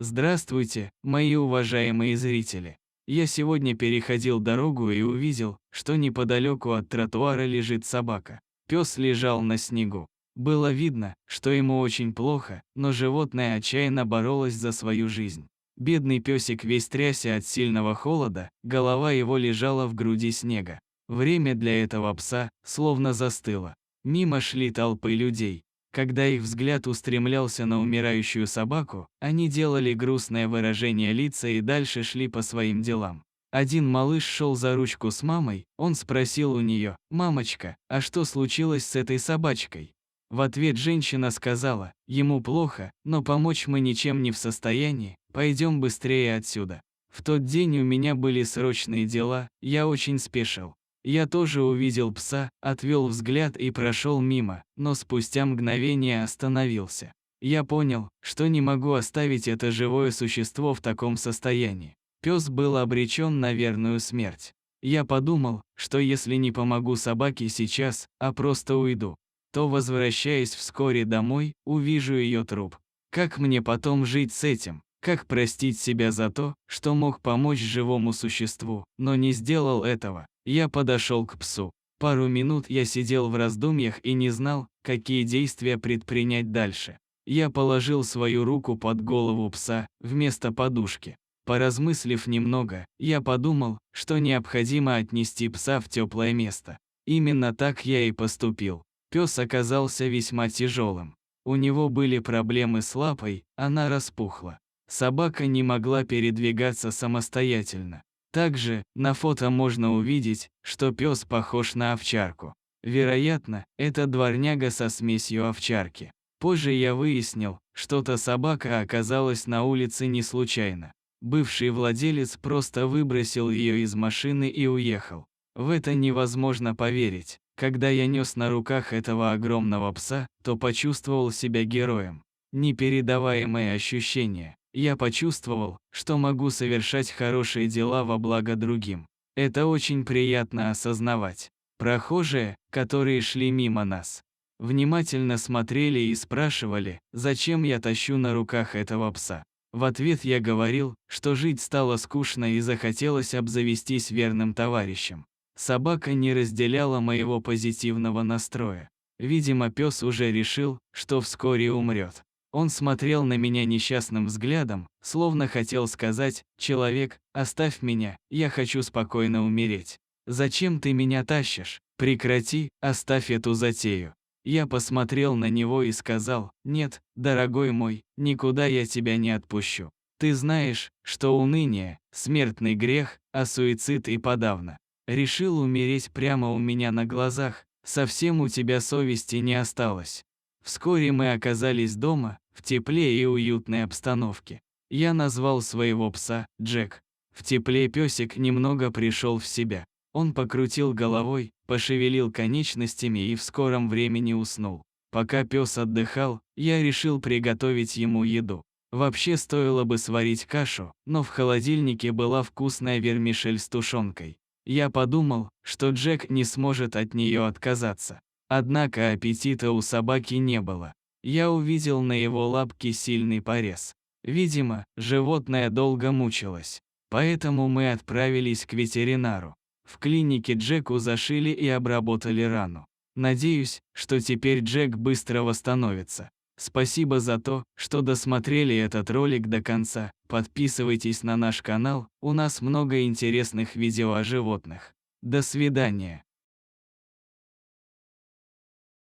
Здравствуйте, мои уважаемые зрители. Я сегодня переходил дорогу и увидел, что неподалеку от тротуара лежит собака. Пес лежал на снегу. Было видно, что ему очень плохо, но животное отчаянно боролось за свою жизнь. Бедный песик весь трясся от сильного холода, голова его лежала в груди снега. Время для этого пса словно застыло. Мимо шли толпы людей. Когда их взгляд устремлялся на умирающую собаку, они делали грустное выражение лица и дальше шли по своим делам. Один малыш шел за ручку с мамой, он спросил у нее: «Мамочка, а что случилось с этой собачкой?» В ответ женщина сказала: «Ему плохо, но помочь мы ничем не в состоянии, пойдем быстрее отсюда». В тот день у меня были срочные дела, я очень спешил. Я тоже увидел пса, отвел взгляд и прошел мимо, но спустя мгновение остановился. Я понял, что не могу оставить это живое существо в таком состоянии. Пес был обречен на верную смерть. Я подумал, что если не помогу собаке сейчас, а просто уйду, то, возвращаясь вскоре домой, увижу ее труп. Как мне потом жить с этим? Как простить себя за то, что мог помочь живому существу, но не сделал этого? Я подошел к псу. Пару минут я сидел в раздумьях и не знал, какие действия предпринять дальше. Я положил свою руку под голову пса, вместо подушки. Поразмыслив немного, я подумал, что необходимо отнести пса в теплое место. Именно так я и поступил. Пес оказался весьма тяжелым. У него были проблемы с лапой, она распухла. Собака не могла передвигаться самостоятельно. Также на фото можно увидеть, что пес похож на овчарку. Вероятно, это дворняга со смесью овчарки. Позже я выяснил, что та собака оказалась на улице не случайно. Бывший владелец просто выбросил ее из машины и уехал. В это невозможно поверить. Когда я нес на руках этого огромного пса, то почувствовал себя героем. Непередаваемое ощущение. Я почувствовал, что могу совершать хорошие дела во благо другим. Это очень приятно осознавать. Прохожие, которые шли мимо нас, внимательно смотрели и спрашивали, зачем я тащу на руках этого пса. В ответ я говорил, что жить стало скучно и захотелось обзавестись верным товарищем. Собака не разделяла моего позитивного настроя. Видимо, пес уже решил, что вскоре умрет. Он смотрел на меня несчастным взглядом, словно хотел сказать: «Человек, оставь меня, я хочу спокойно умереть. Зачем ты меня тащишь? Прекрати, оставь эту затею». Я посмотрел на него и сказал: «Нет, дорогой мой, никуда я тебя не отпущу. Ты знаешь, что уныние – смертный грех, а суицид и подавно. Решил умереть прямо у меня на глазах, совсем у тебя совести не осталось». Вскоре мы оказались дома, в тепле и уютной обстановке. Я назвал своего пса Джек. В тепле песик немного пришел в себя. Он покрутил головой, пошевелил конечностями и в скором времени уснул. Пока пес отдыхал, я решил приготовить ему еду. Вообще стоило бы сварить кашу, но в холодильнике была вкусная вермишель с тушенкой. Я подумал, что Джек не сможет от нее отказаться. Однако аппетита у собаки не было. Я увидел на его лапке сильный порез. Видимо, животное долго мучилось. Поэтому мы отправились к ветеринару. В клинике Джеку зашили и обработали рану. Надеюсь, что теперь Джек быстро восстановится. Спасибо за то, что досмотрели этот ролик до конца. Подписывайтесь на наш канал, у нас много интересных видео о животных. До свидания.